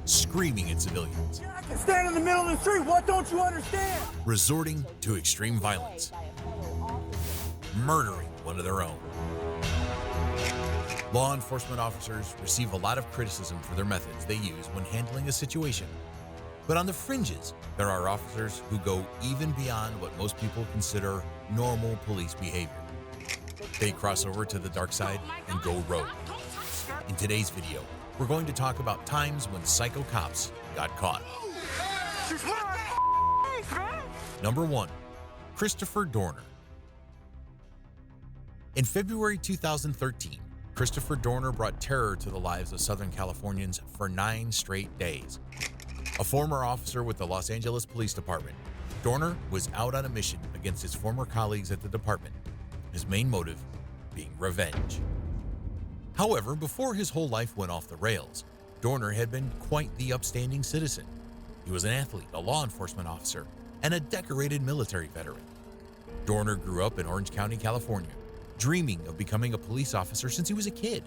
screaming at civilians, I can stand in the middle of the street. What don't you understand? resorting to extreme violence, murdering one of their own. Law enforcement officers receive a lot of criticism for their methods they use when handling a situation. But on the fringes, there are officers who go even beyond what most people consider normal police behavior. They cross over to the dark side and go rogue. In today's video, we're going to talk about times when psycho cops got caught. Number 1. Christopher Dorner. In February 2013, Christopher Dorner brought terror to the lives of Southern Californians for 9 straight days. A former officer with the Los Angeles Police Department, Dorner was out on a mission against his former colleagues at the department, his main motive being revenge. However, before his whole life went off the rails, Dorner had been quite the upstanding citizen. He was an athlete, a law enforcement officer, and a decorated military veteran. Dorner grew up in Orange County, California, dreaming of becoming a police officer since he was a kid.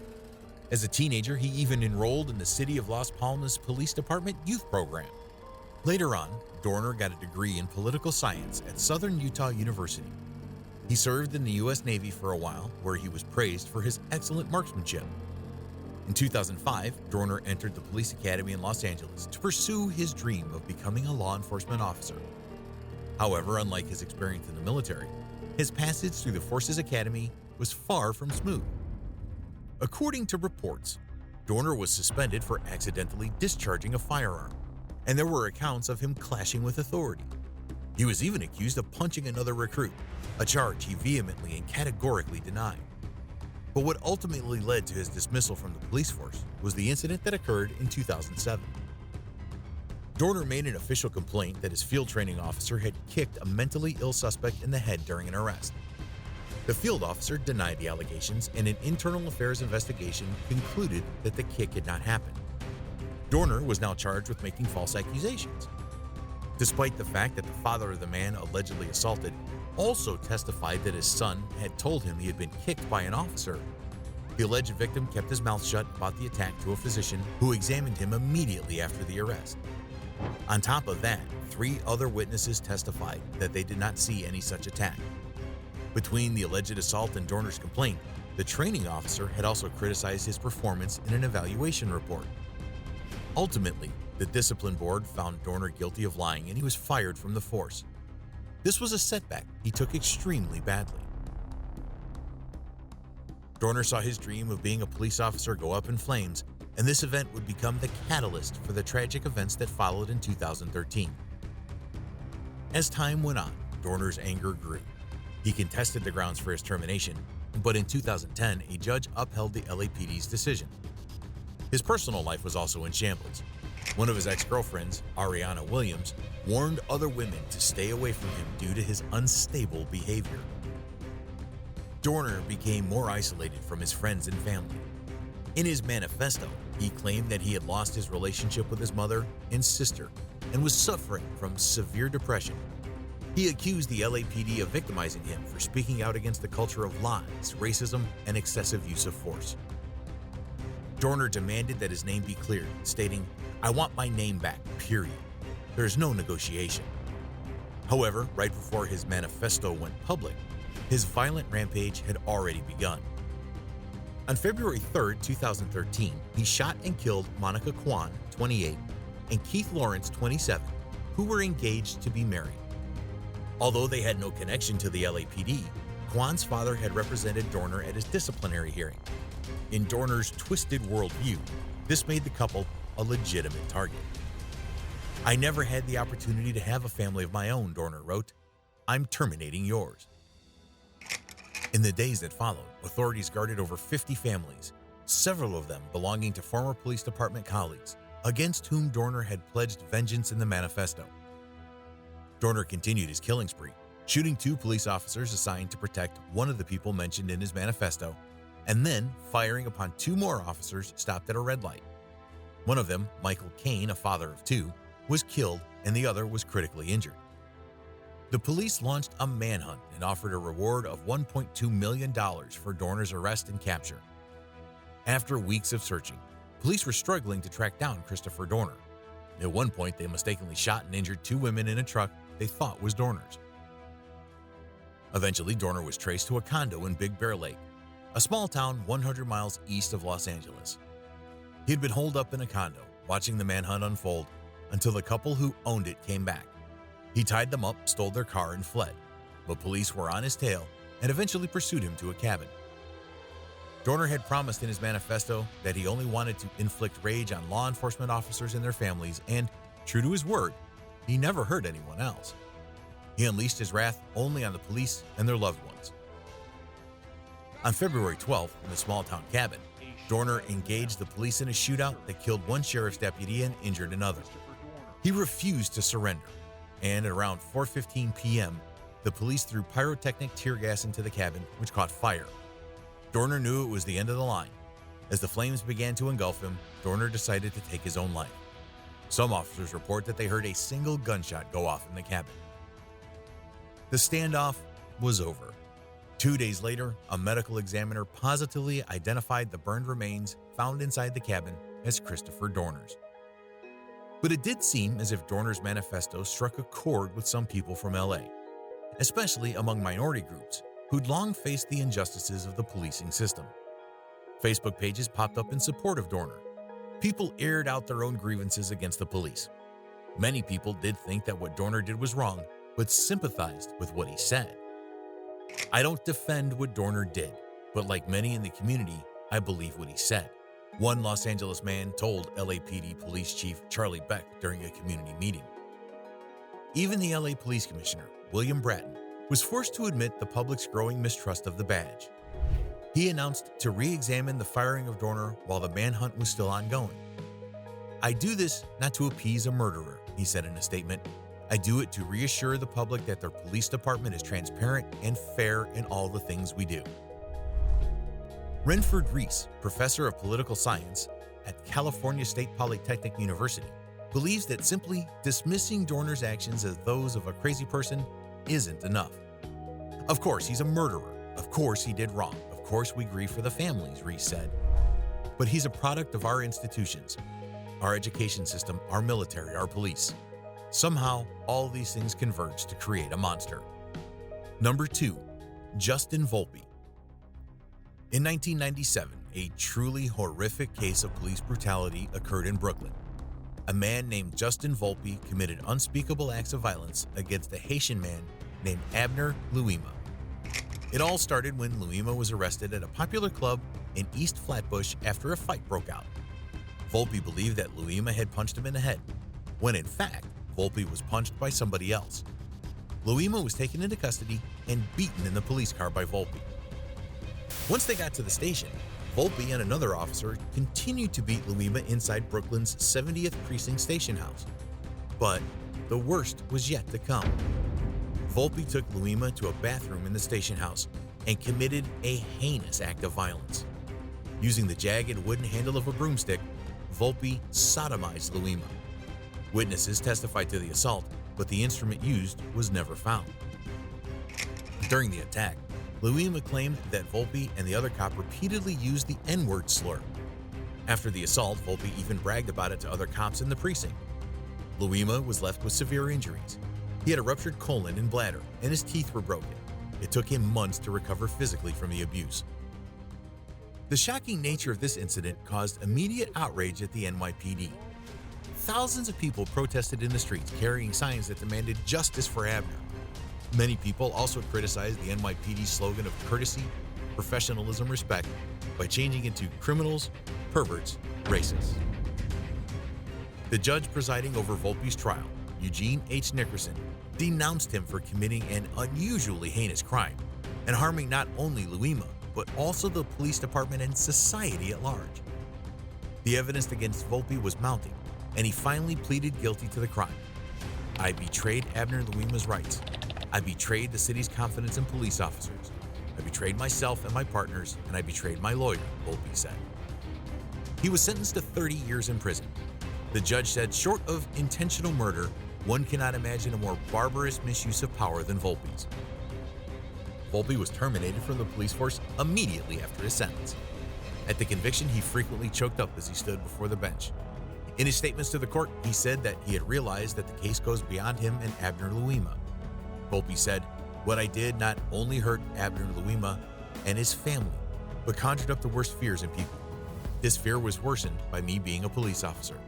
As a teenager, he even enrolled in the City of Las Palmas Police Department youth program. Later on, Dorner got a degree in political science at Southern Utah University. He served in the U.S. Navy for a while, where he was praised for his excellent marksmanship. In 2005, Dorner entered the Police Academy in Los Angeles to pursue his dream of becoming a law enforcement officer. However, unlike his experience in the military, his passage through the Forces Academy was far from smooth. According to reports, Dorner was suspended for accidentally discharging a firearm, and there were accounts of him clashing with authority. He was even accused of punching another recruit, a charge he vehemently and categorically denied. But what ultimately led to his dismissal from the police force was the incident that occurred in 2007. Dorner made an official complaint that his field training officer had kicked a mentally ill suspect in the head during an arrest. The field officer denied the allegations, and an internal affairs investigation concluded that the kick had not happened. Dorner was now charged with making false accusations. Despite the fact that the father of the man allegedly assaulted also testified that his son had told him he had been kicked by an officer, the alleged victim kept his mouth shut about the attack to a physician who examined him immediately after the arrest. On top of that, 3 other witnesses testified that they did not see any such attack. Between the alleged assault and Dorner's complaint, the training officer had also criticized his performance in an evaluation report. Ultimately, the discipline board found Dorner guilty of lying and he was fired from the force. This was a setback he took extremely badly. Dorner saw his dream of being a police officer go up in flames, and this event would become the catalyst for the tragic events that followed in 2013. As time went on, Dorner's anger grew. He contested the grounds for his termination, but in 2010, a judge upheld the LAPD's decision. His personal life was also in shambles. One of his ex-girlfriends, Ariana Williams, warned other women to stay away from him due to his unstable behavior. Dorner became more isolated from his friends and family. In his manifesto, he claimed that he had lost his relationship with his mother and sister and was suffering from severe depression. He accused the LAPD of victimizing him for speaking out against the culture of lies, racism, and excessive use of force. Dorner demanded that his name be cleared, stating, "I want my name back, period. There's no negotiation." However, right before his manifesto went public, his violent rampage had already begun. On February 3, 2013, he shot and killed Monica Kwan, 28, and Keith Lawrence, 27, who were engaged to be married. Although they had no connection to the LAPD, Kwan's father had represented Dorner at his disciplinary hearing. In Dorner's twisted worldview, this made the couple a legitimate target. "I never had the opportunity to have a family of my own," Dorner wrote. "I'm terminating yours." In the days that followed, authorities guarded over 50 families, several of them belonging to former police department colleagues, against whom Dorner had pledged vengeance in the manifesto. Dorner continued his killing spree, shooting 2 police officers assigned to protect one of the people mentioned in his manifesto, and then firing upon 2 more officers stopped at a red light. One of them, Michael Kane, a father of 2, was killed and the other was critically injured. The police launched a manhunt and offered a reward of $1.2 million for Dorner's arrest and capture. After weeks of searching, Police were struggling to track down Christopher Dorner. At one point, they mistakenly shot and injured 2 women in a truck they thought was Dorner's. Eventually, Dorner was traced to a condo in Big Bear Lake, a small town 100 miles east of Los Angeles. He had been holed up in a condo, watching the manhunt unfold until the couple who owned it came back. He tied them up, stole their car, and fled, but police were on his tail and eventually pursued him to a cabin. Dorner had promised in his manifesto that he only wanted to inflict rage on law enforcement officers and their families, and, true to his word, he never hurt anyone else. He unleashed his wrath only on the police and their loved ones. On February 12th, in the small-town cabin, Dorner engaged the police in a shootout that killed 1 sheriff's deputy and injured another. He refused to surrender, and at around 4:15 p.m., the police threw pyrotechnic tear gas into the cabin, which caught fire. Dorner knew it was the end of the line. As the flames began to engulf him, Dorner decided to take his own life. Some officers report that they heard a single gunshot go off in the cabin. The standoff was over. 2 days later, a medical examiner positively identified the burned remains found inside the cabin as Christopher Dorner's. But it did seem as if Dorner's manifesto struck a chord with some people from LA, especially among minority groups who'd long faced the injustices of the policing system. Facebook pages popped up in support of Dorner. People aired out their own grievances against the police. Many people did think that what Dorner did was wrong, but sympathized with what he said. I don't defend what Dorner did, but like many in the community, I believe what he said. One Los Angeles man told LAPD Police Chief Charlie Beck during a community meeting. Even the LA Police Commissioner, William Bratton, was forced to admit the public's growing mistrust of the badge. He announced to re-examine the firing of Dorner while the manhunt was still ongoing. "I do this not to appease a murderer," he said in a statement. "I do it to reassure the public that their police department is transparent and fair in all the things we do." Renford Reese, professor of political science at California State Polytechnic University, believes that simply dismissing Dorner's actions as those of a crazy person isn't enough. "Of course, he's a murderer. Of course, he did wrong. Of course, we grieve for the families," Reese said. "But he's a product of our institutions, our education system, our military, our police. Somehow, all these things converge to create a monster." Number 2. Justin Volpe. In 1997, a truly horrific case of police brutality occurred in Brooklyn. A man named Justin Volpe committed unspeakable acts of violence against a Haitian man named Abner Louima. It all started when Louima was arrested at a popular club in East Flatbush after a fight broke out. Volpe believed that Louima had punched him in the head, when in fact, Volpe was punched by somebody else. Louima was taken into custody and beaten in the police car by Volpe. Once they got to the station, Volpe and another officer continued to beat Louima inside Brooklyn's 70th Precinct station house. But the worst was yet to come. Volpe took Louima to a bathroom in the station house and committed a heinous act of violence. Using the jagged wooden handle of a broomstick, Volpe sodomized Louima. Witnesses testified to the assault, but the instrument used was never found. During the attack, Louima claimed that Volpe and the other cop repeatedly used the N-word slur. After the assault, Volpe even bragged about it to other cops in the precinct. Louima was left with severe injuries. He had a ruptured colon and bladder, and his teeth were broken. It took him months to recover physically from the abuse. The shocking nature of this incident caused immediate outrage at the NYPD. Thousands of people protested in the streets carrying signs that demanded justice for Abner. Many people also criticized the NYPD's slogan of courtesy, professionalism, respect by changing it to criminals, perverts, racists. The judge presiding over Volpe's trial, Eugene H. Nickerson, denounced him for committing an unusually heinous crime and harming not only Louima, but also the police department and society at large. The evidence against Volpe was mounting, and he finally pleaded guilty to the crime. "I betrayed Abner Louima's rights. I betrayed the city's confidence in police officers. I betrayed myself and my partners, and I betrayed my lawyer," Volpe said. He was sentenced to 30 years in prison. The judge said, short of intentional murder, one cannot imagine a more barbarous misuse of power than Volpe's. Volpe was terminated from the police force immediately after his sentence. At the conviction, he frequently choked up as he stood before the bench. In his statements to the court, he said that he had realized that the case goes beyond him and Abner Louima. Volpe said, "What I did not only hurt Abner Louima and his family, but conjured up the worst fears in people. This fear was worsened by me being a police officer."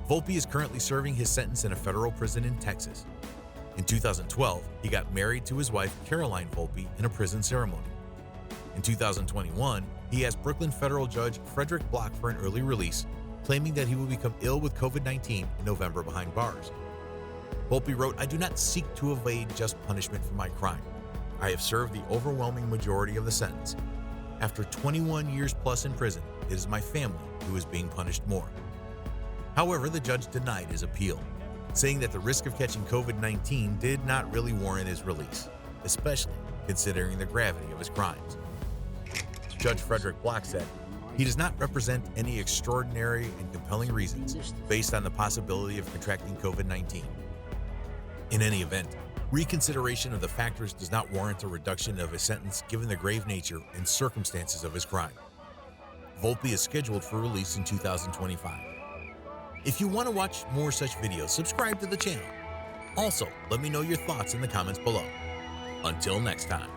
Volpe is currently serving his sentence in a federal prison in Texas. In 2012, he got married to his wife Caroline Volpe in a prison ceremony. In 2021, he asked Brooklyn federal judge Frederick Block for an early release, claiming that he will become ill with COVID-19 in November behind bars. Volpe wrote, "I do not seek to evade just punishment for my crime. I have served the overwhelming majority of the sentence. After 21 years plus in prison, it is my family who is being punished more." However, the judge denied his appeal, saying that the risk of catching COVID-19 did not really warrant his release, especially considering the gravity of his crimes. Judge Frederick Block said, "He does not represent any extraordinary and compelling reasons based on the possibility of contracting COVID-19. In any event, reconsideration of the factors does not warrant a reduction of his sentence given the grave nature and circumstances of his crime." Volpe is scheduled for release in 2025. If you want to watch more such videos, subscribe to the channel. Also, let me know your thoughts in the comments below. Until next time.